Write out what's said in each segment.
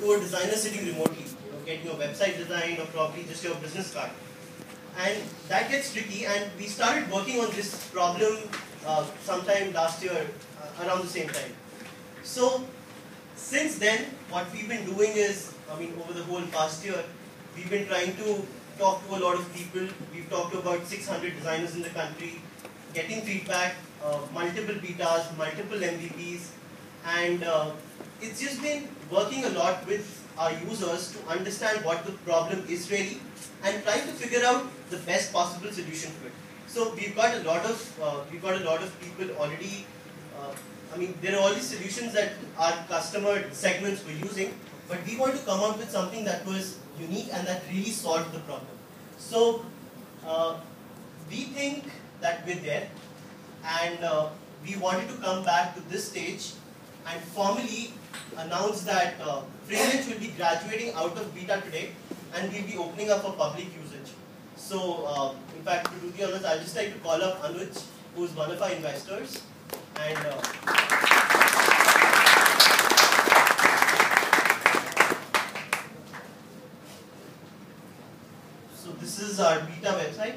to a designer sitting remotely, getting your website designed or probably just your business card. And that gets tricky, and we started working on this problem sometime last year, around the same time. So since then, what we've been doing is, over the whole past year, we've been trying to talk to a lot of people. We've talked to about 600 designers in the country, getting feedback, multiple betas, multiple MVPs, and it's just been working a lot with our users to understand what the problem is really and trying to figure out the best possible solution to it. So we've got a lot of people already. There are all these solutions that our customer segments were using, but we want to come up with something that was unique and that really solved the problem. So we think that we're there, and we wanted to come back to this stage and formally announce that FrameEdge will be graduating out of beta today, and we'll be opening up for public usage. So, in fact, to be honest, I'd just like to call up Anuj, who is one of our investors, and so this is our beta website.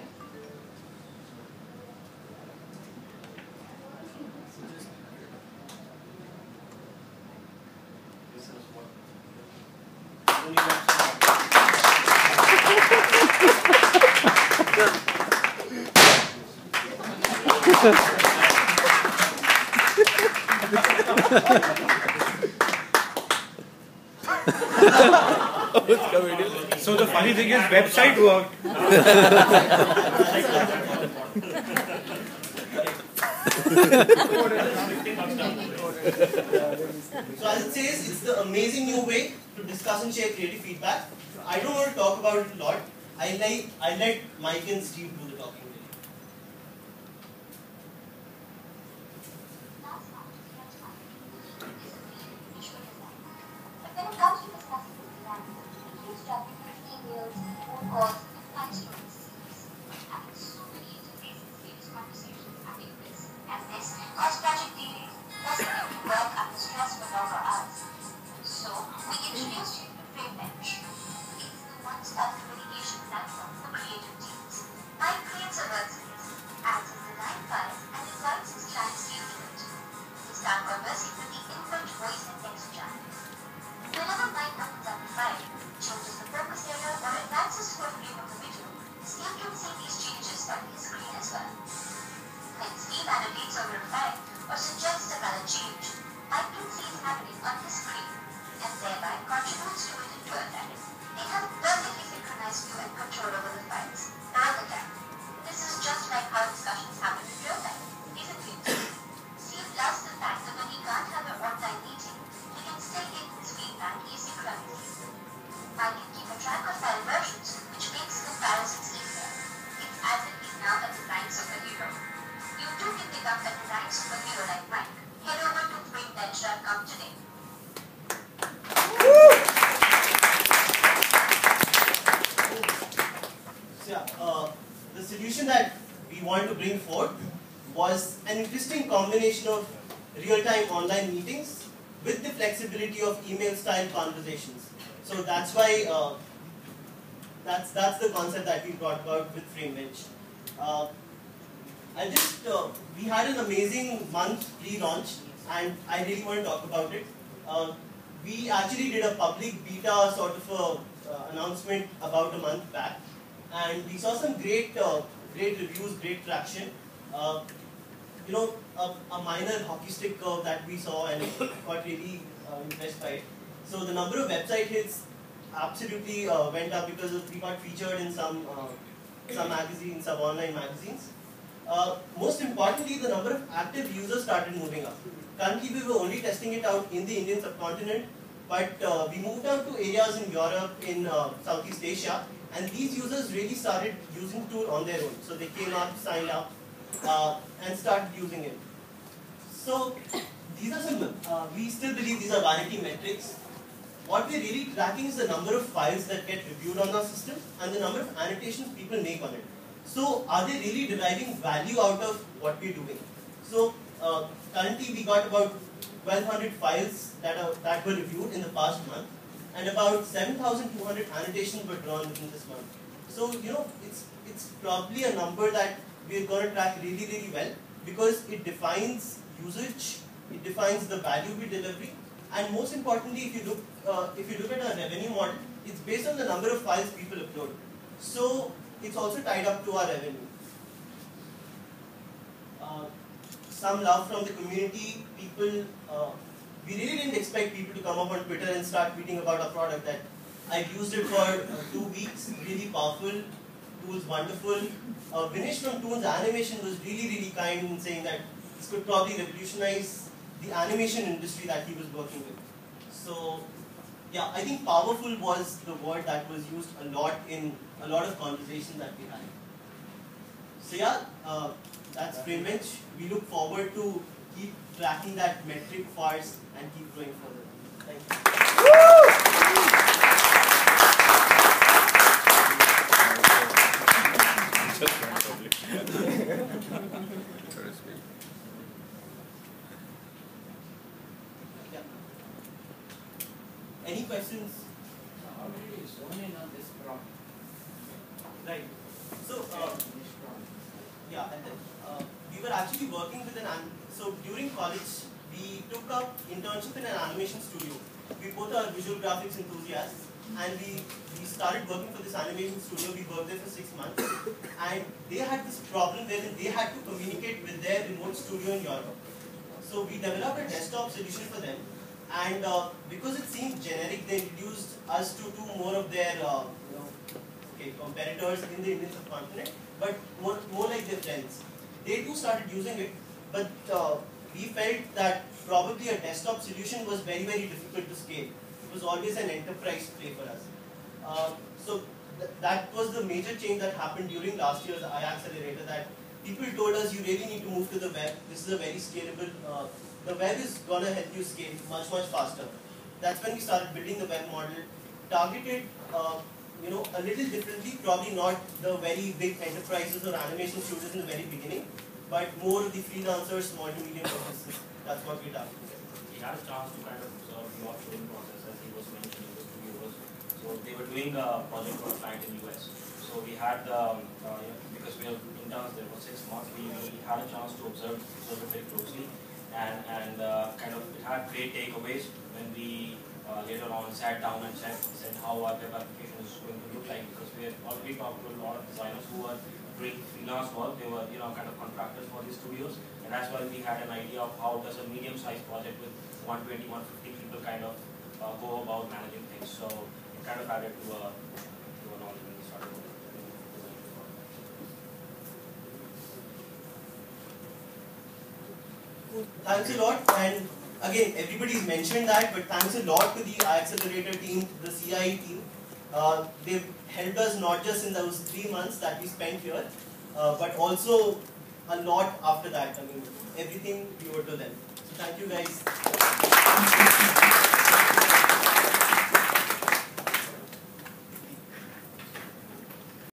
So the funny thing is, website worked. So as it says, it's the amazing new way to discuss and share creative feedback. I don't want to talk about it a lot. I let Mike and Steve do the talking. The solution that we wanted to bring forth was an interesting combination of real-time online meetings with the flexibility of email-style conversations. So that's why that's the concept that we brought about with FrameEdge. We had an amazing month pre-launch, and I really want to talk about it. We actually did a public beta sort of announcement about a month back, and we saw some great reviews, great traction. A minor hockey stick curve that we saw, and got really impressed by it. So the number of website hits absolutely went up because we got featured in some magazines, some online magazines. Most importantly, the number of active users started moving up. Currently, we were only testing it out in the Indian subcontinent, but we moved out to areas in Europe, in Southeast Asia, and these users really started using the tool on their own. So they came up, signed up, and started using it. So these are some, we still believe these are vanity metrics. What we're really tracking is the number of files that get reviewed on our system and the number of annotations people make on it. So are they really deriving value out of what we're doing? So currently we got about 1,200 files that were reviewed in the past month. and about 7,200 annotations were drawn within this month. So, it's probably a number that we're going to track really, really well, because it defines usage, it defines the value we deliver, and most importantly, if you look at our revenue model, it's based on the number of files people upload. So it's also tied up to our revenue. Some love from the community. People, we really didn't expect people to come up on Twitter and start tweeting about our product. That I've used it for 2 weeks. Really powerful. Tool's wonderful. Vinesh from Toon's animation was really, really kind in saying that this could probably revolutionize the animation industry that he was working with. So, yeah, I think powerful was the word that was used a lot in a lot of conversations that we had. So yeah, that's FrameBench. We look forward to keep tracking that metric farce and keep going further. Thank you. Yeah. Any questions? How did you zone in on this problem? Right. So, yeah, and then we were actually working with so during college, we took up internship in an animation studio. We both are visual graphics enthusiasts, and we started working for this animation studio. We worked there for 6 months, and they had this problem where they had to communicate with their remote studio in Europe. So we developed a desktop solution for them, and because it seemed generic, they introduced us to more of their competitors in the Indian subcontinent, but more like their friends. They too started using it, but we felt that probably a desktop solution was very, very difficult to scale. It was always an enterprise play for us. So that was the major change that happened during last year's iAccelerator, that people told us you really need to move to the web. This is a very scalable, the web is going to help you scale much, much faster. That's when we started building the web model, targeted a little differently, probably not the very big enterprises or animation studios in the very beginning, but more of the freelancers, small to medium businesses. That's what we targeted. We had a chance to kind of observe the offshoring process, as he was mentioning, the studios. So they were doing a project for a client in the US. So we had, because we were interns there for 6 months, we had a chance to observe it very closely, and kind of it had great takeaways when we later on sat down and said how our web application is going to look like, because we had already talked to a lot of designers who were doing freelance work. They were kind of contractors for these studios, and that's why we had an idea of how does a medium-sized project with 120, 150 people kind of go about managing things. So it kind of added to a knowledge when we started working. Thanks a lot, and again, everybody's mentioned that, but thanks a lot to the iAccelerator team, the CIE team. They've helped us not just in those 3 months that we spent here, but also a lot after that. I mean, everything we owe to them. So thank you guys.